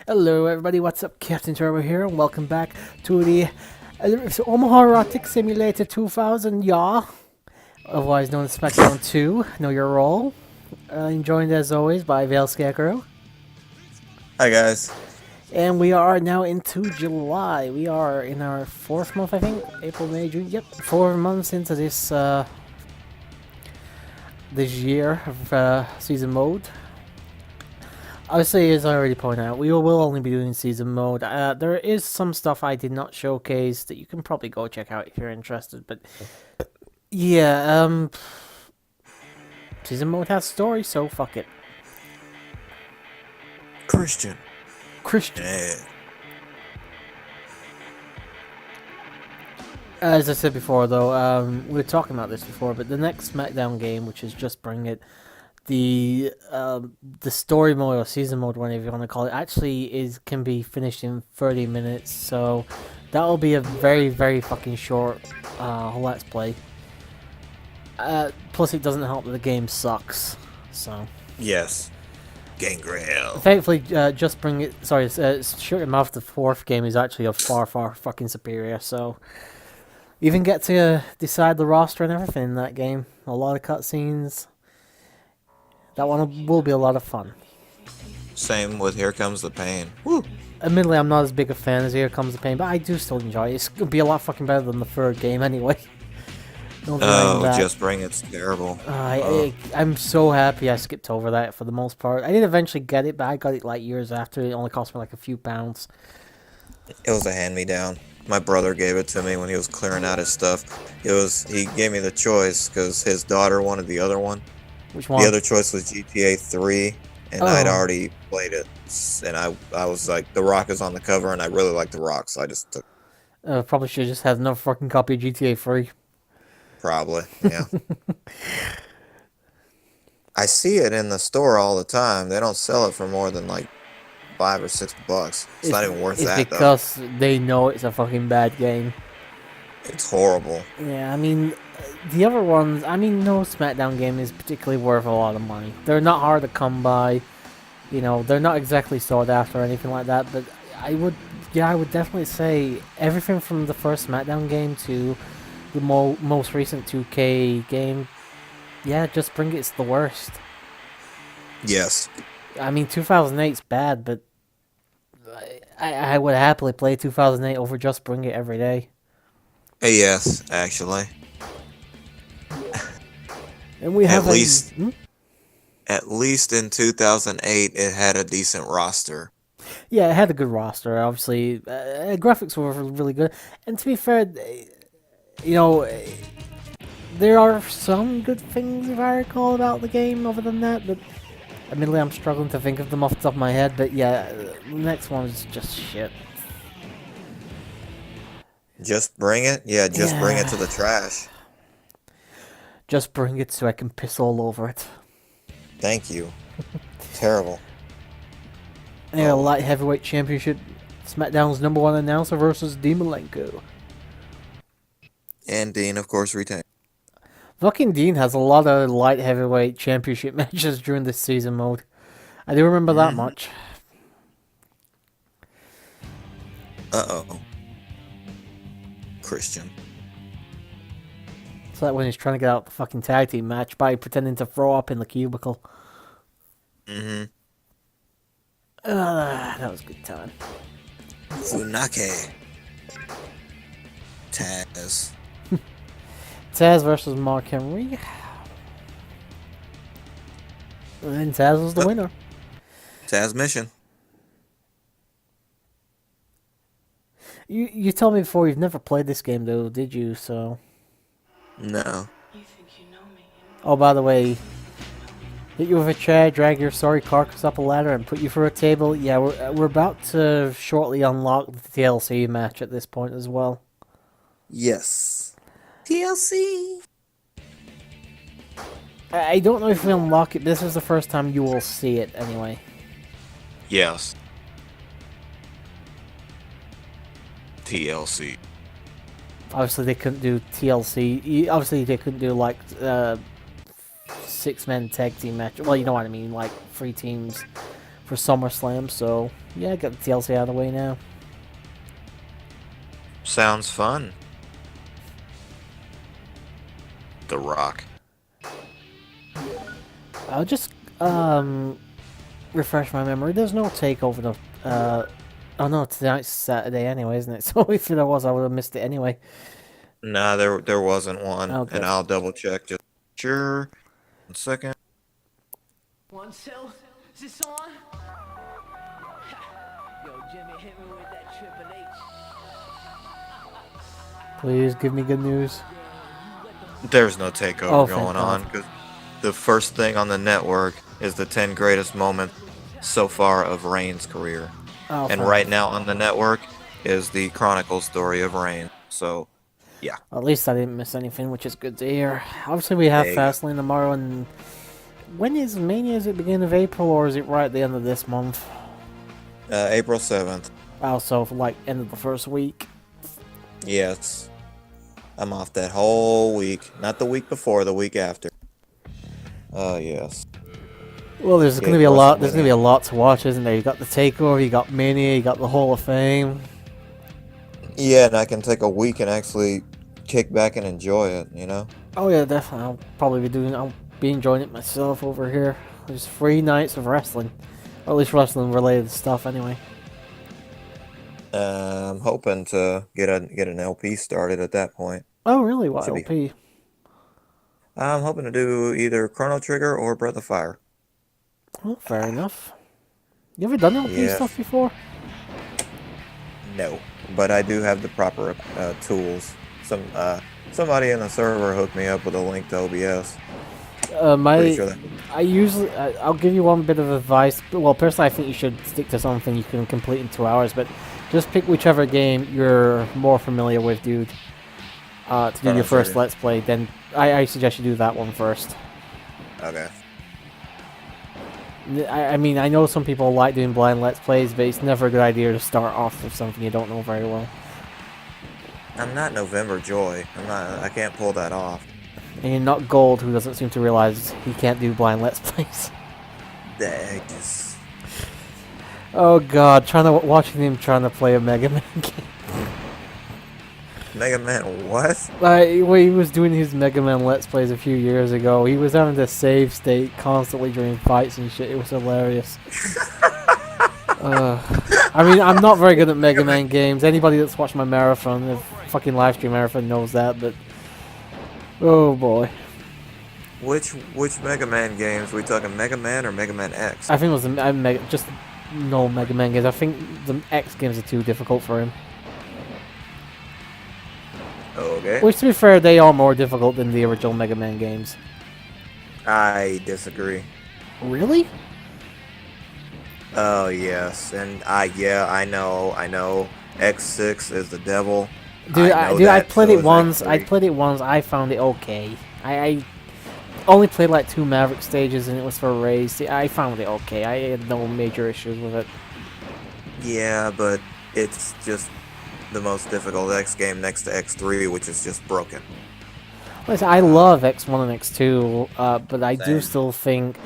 Hello everybody, what's up? CaptainTurbo here, and welcome back to the Omaha Erotic Simulator 2000, otherwise known as Smackdown 2. Know your role. I'm joined as always by Vale Scarecrow. Hi guys. And we are now into July. We are in our 4th month, I think. April, May, June. Yep, 4 months into this this year of season mode. Obviously, as I already pointed out, we will only be doing season mode. There is some stuff I did not showcase that you can probably go check out if you're interested. But yeah, season mode has story, so fuck it. Christian. Yeah. As I said before, though, we were talking about this before, but the next Smackdown game, which is Just Bring It, the story mode or season mode, whatever you want to call it, actually can be finished in 30 minutes. So that will be a very, very fucking short let's play. Plus, it doesn't help that the game sucks. So Yes. Gangrel. thankfully, Just Bring It. Sorry, Shut Your Mouth. The 4th game is actually a far, far fucking superior. So you even get to decide the roster and everything in that game. A lot of cutscenes. That one will be a lot of fun. Same with Here Comes the Pain. Woo. Admittedly, I'm not as big a fan as Here Comes the Pain, but I do still enjoy it. It's going to be a lot fucking better than the 3rd game anyway. Just Bring It's terrible. I'm so happy I skipped over that for the most part. I did eventually get it, but I got it like years after. It only cost me like a few pounds. It was a hand-me-down. My brother gave it to me when he was clearing out his stuff. He gave me the choice because his daughter wanted the other one. Which one? The other choice was GTA 3, and I'd already played it. And I was like, The Rock is on the cover, and I really like The Rock, so I just took it. Probably should just have another fucking copy of GTA 3. Probably, yeah. I see it in the store all the time. They don't sell it for more than like $5 or $6. It's not even worth that, It's because they know it's a fucking bad game. It's horrible. Yeah, I mean, the other ones, no Smackdown game is particularly worth a lot of money. They're not hard to come by. You know, they're not exactly sought after or anything like that, but I would definitely say everything from the first Smackdown game to the most recent 2K game, yeah, Just Bring It's the worst. Yes. 2008's bad, but I would happily play 2008 over Just Bring It every day. Yes, actually. And we have at least in 2008, it had a decent roster. Yeah, it had a good roster. Obviously, graphics were really good, and to be fair, there are some good things if I recall about the game. Other than that, but admittedly, I'm struggling to think of them off the top of my head. But yeah, the next one is just shit. Just bring it? Yeah, bring it to the trash. Just bring it so I can piss all over it. Thank you. Terrible. Yeah, Light Heavyweight Championship. SmackDown's #1 announcer versus Dean Malenko. And Dean, of course, retained. Fucking Dean has a lot of Light Heavyweight Championship matches during this season mode. I do remember that much. Uh-oh. Christian. It's like when he's trying to get out the fucking tag team match by pretending to throw up in the cubicle. That was a good time. Funake. Taz. Taz versus Mark Henry. And Taz was the winner. Taz mission. You told me before you've never played this game though, did you? So. No. You think you know me? Oh, by the way, hit you with a chair, drag your sorry carcass up a ladder, and put you through a table. Yeah, we're about to shortly unlock the TLC match at this point as well. Yes. TLC. I don't know if we unlock it. This is the first time you will see it anyway. Yes. TLC. Obviously, they couldn't do TLC. Obviously, they couldn't do like 6-man tag team match. Well, you know what I mean, like 3 teams for SummerSlam. So yeah, got the TLC out of the way now. Sounds fun. The Rock. I'll just refresh my memory. There's no takeover. Oh no, tonight's Saturday anyway, isn't it? So if there was, I would have missed it anyway. Nah, there wasn't one, Okay. and I'll double check. Just sure. 1 second. 1, 2, is this on? Yo, Jimmy, hit me with that Triple H. Please give me good news. There's no takeover Oh, thank going God. on because the first thing on the network is the 10 greatest moments so far of Reigns' career. Oh, And fine. right now on the network is the Chronicle story of Reigns. So, yeah. At least I didn't miss anything, which is good to hear. Obviously, we have There you go. Fastlane tomorrow, and when is Mania? Is it beginning of April, or is it right at the end of this month? April 7th. Also, for like end of the first week. Yes. I'm off that whole week. Not the week before, the week after. Yes. Well, there's Yeah, going to be a lot. There's WrestleMania. going to be a lot to watch, isn't there? You got the Takeover, you got Mania, you got the Hall of Fame. Yeah, and I can take a week and actually kick back and enjoy it, you know? Oh yeah, definitely. I'll be enjoying it myself over here. There's 3 nights of wrestling, or at least wrestling related stuff, anyway. I'm hoping to get an LP started at that point. Oh really? What Should be- LP? I'm hoping to do either Chrono Trigger or Breath of Fire. Well, fair enough. You ever done LP Yeah. stuff before? No, but I do have the proper tools. Somebody in the server hooked me up with a link to OBS. Pretty sure that. I'll give you one bit of advice. Well, personally, I think you should stick to something you can complete in 2 hours, but just pick whichever game you're more familiar with, dude. To do your first Trigger. Let's Play, then I suggest you do that one first. Okay. I mean, I know some people like doing blind Let's Plays, but it's never a good idea to start off with something you don't know very well. I'm not November Joy. I can't pull that off. And you're not Gold, who doesn't seem to realize he can't do blind Let's Plays. Dang, just Oh god, watching him trying to play a Mega Man game. Mega Man. What? Like, when he was doing his Mega Man Let's Plays a few years ago, he was having to save state constantly during fights and shit. It was hilarious. I mean, I'm not very good at Mega Man games. Anybody that's watched my marathon, the fucking live stream marathon, knows that, but... Oh boy. Which Mega Man games? We talking Mega Man or Mega Man X? I think it was just no Mega Man games. I think the X games are too difficult for him. Okay. Which, to be fair, they are more difficult than the original Mega Man games. I disagree. Really? Oh yes, and I know. X6 is the devil. Dude, I know I that, played so it is once. X3. I played it once. I found it okay. I only played like 2 Maverick stages, and it was for a race. I found it okay. I had no major issues with it. Yeah, but it's just the most difficult X game next to X3, which is just broken. Listen, I love X1 and X2, but I do Same. still think,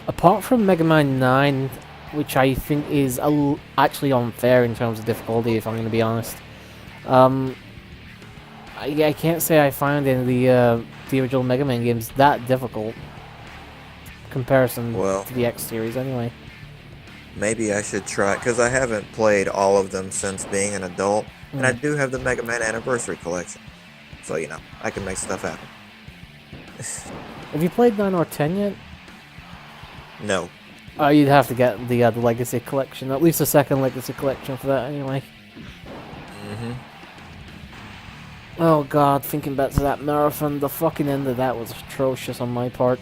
apart from Mega Man 9, which I think is actually unfair in terms of difficulty, if I'm going to be honest. I can't say I find any of the original Mega Man games that difficult. Comparison Well. to the X series, anyway. Maybe I should try, because I haven't played all of them since being an adult, and I do have the Mega Man Anniversary Collection. So, you know, I can make stuff happen. Have you played 9 or 10 yet? No. You'd have to get the Legacy Collection, at least the second Legacy Collection for that, anyway. Mm-hmm. Oh god, thinking back to that marathon, the fucking end of that was atrocious on my part.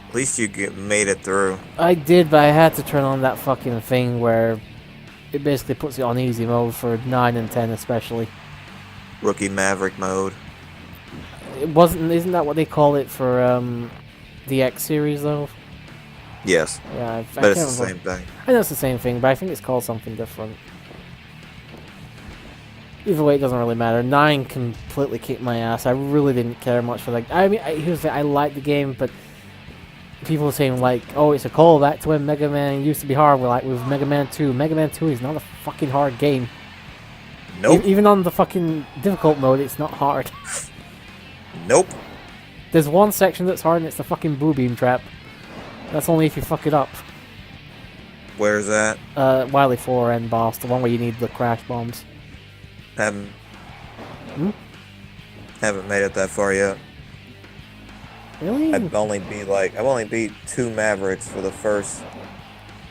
At least you made it through. I did, but I had to turn on that fucking thing where it basically puts you on easy mode for 9 and 10 especially. Rookie Maverick mode. Isn't that what they call it for the X series though? Yes, Yeah, but it's the same thing. I know it's the same thing, but I think it's called something different. Either way, it doesn't really matter. 9 completely kicked my ass. I really didn't care much for that. I mean, here's the thing, I liked the game, but people are saying like, oh, it's a callback to when Mega Man used to be hard. We're like with Mega Man 2. Mega Man 2 is not a fucking hard game. Nope. Even on the fucking difficult mode, it's not hard. Nope. There's one section that's hard, and it's the fucking Blue Beam Trap. That's only if you fuck it up. Where's that? Wily 4 end boss, the one where you need the crash bombs. Haven't made it that far yet. Really? I've only beat 2 Mavericks for the first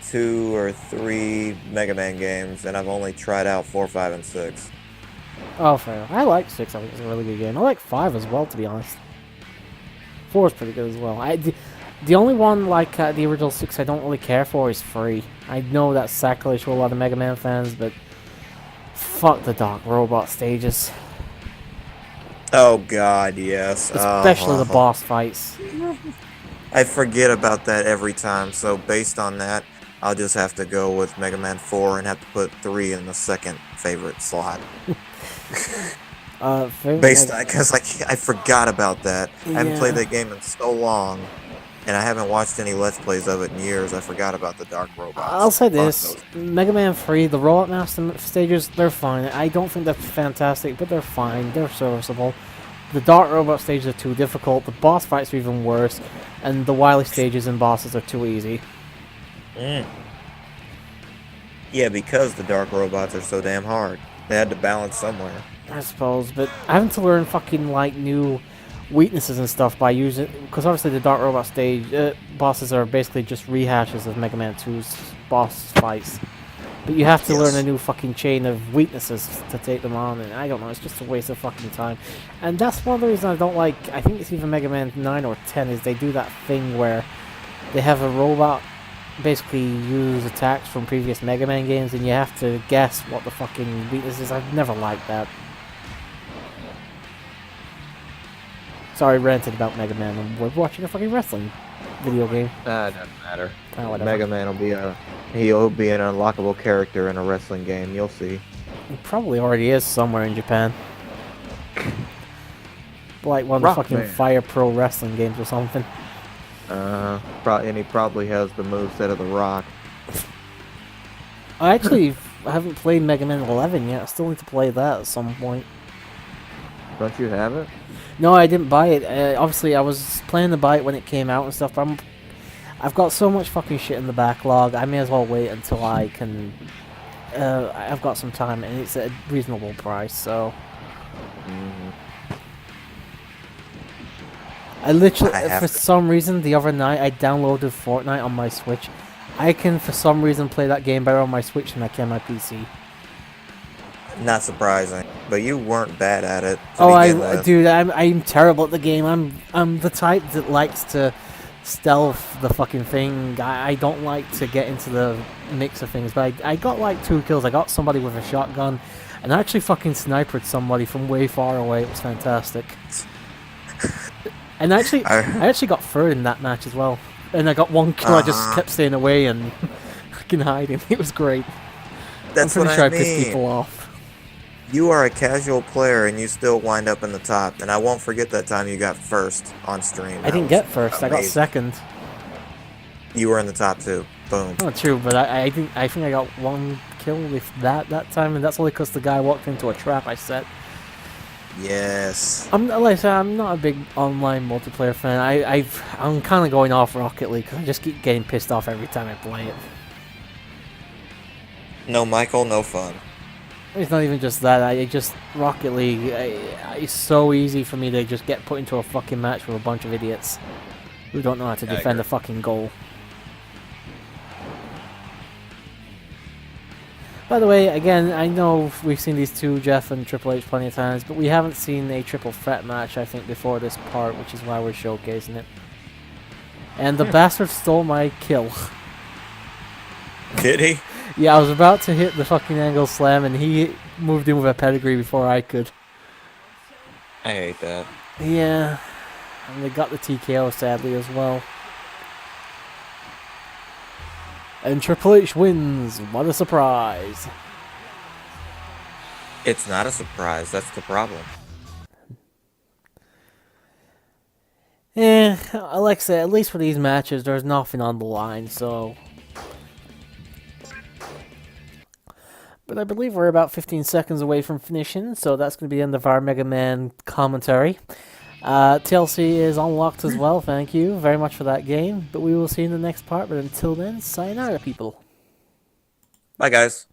2 or 3 Mega Man games, and I've only tried out 4, 5, and 6. Oh, fair. I like 6. I think it's a really good game. I like 5 as well, to be honest. 4 is pretty good as well. The only one like the original 6 I don't really care for is 3. I know that's sacrilege for a lot of Mega Man fans, but fuck the Dark Robot stages. Oh god, yes. Especially the boss fights. I forget about that every time, so based on that, I'll just have to go with Mega Man 4 and have to put 3 in the second favorite slot. Because I forgot about that. I haven't played that game in so long, and I haven't watched any Let's Plays of it in years. I forgot about the Dark Robots. I'll say this, Mega Man 3, the Robot Master stages, they're fine. I don't think they're fantastic, but they're fine. They're serviceable. The Dark Robot stages are too difficult, the boss fights are even worse, and the Wily stages and bosses are too easy. Yeah, because the Dark Robots are so damn hard. They had to balance somewhere. I suppose, but having to learn fucking, like, new weaknesses and stuff by using... Because obviously the Dark Robot stage bosses are basically just rehashes of Mega Man 2's boss fights. But you have to learn a new fucking chain of weaknesses to take them on, and I don't know, it's just a waste of fucking time. And that's one of the reasons I don't like... I think it's either Mega Man 9 or 10, is they do that thing where they have a robot basically use attacks from previous Mega Man games, and you have to guess what the fucking weakness is. I've never liked that. Sorry, ranted about Mega Man. We're watching a fucking wrestling video game. Doesn't matter. Oh, whatever. Mega Man will be he'll be an unlockable character in a wrestling game. You'll see. He probably already is somewhere in Japan. Like one of the fucking Fire Pro wrestling games or something. And he probably has the moveset of the Rock. I actually haven't played Mega Man 11 yet. I still need to play that at some point. Don't you have it? No, I didn't buy it. Obviously, I was planning to buy it when it came out and stuff, but I've got so much fucking shit in the backlog, I may as well wait until I can... I've got some time, and it's at a reasonable price, so... I literally, for some reason, the other night, I downloaded Fortnite on my Switch. I can, for some reason, play that game better on my Switch than I can on my PC. Not surprising, but you weren't bad at it. Dude, I'm terrible at the game. I'm the type that likes to stealth the fucking thing. I don't like to get into the mix of things, but I got like 2 kills. I got somebody with a shotgun, and I actually fucking sniped somebody from way far away. It was fantastic. And I actually got third in that match as well. And I got 1 kill. I just kept staying away and fucking hiding. It was great. That's I'm pretty sure I mean. I pissed people off. You are a casual player and you still wind up in the top, and I won't forget that time you got first on stream. I didn't get first. Amazing. I got second. You were in the top 2. Boom. Oh, true, but I think I got 1 kill with that time, and that's only because the guy walked into a trap I set. Yes. Like I said, I'm not a big online multiplayer fan. I'm kind of going off Rocket League because I just keep getting pissed off every time I play it. No Michael, no fun. It's not even just that. Rocket League. It's so easy for me to just get put into a fucking match with a bunch of idiots who don't know how to defend a fucking goal. By the way, again, I know we've seen these two, Jeff and Triple H, plenty of times, but we haven't seen a triple threat match, I think, before this part, which is why we're showcasing it. And the bastard stole my kill. Did he? Yeah, I was about to hit the fucking angle slam, and he moved in with a pedigree before I could. I hate that. Yeah, and they got the TKO, sadly, as well. And Triple H wins. What a surprise. It's not a surprise. That's the problem. Like I said, at least for these matches, there's nothing on the line, so... But I believe we're about 15 seconds away from finishing, so that's going to be the end of our Mega Man commentary. TLC is unlocked as well, thank you very much for that game. But we will see you in the next part, but until then, sayonara, people. Bye, guys.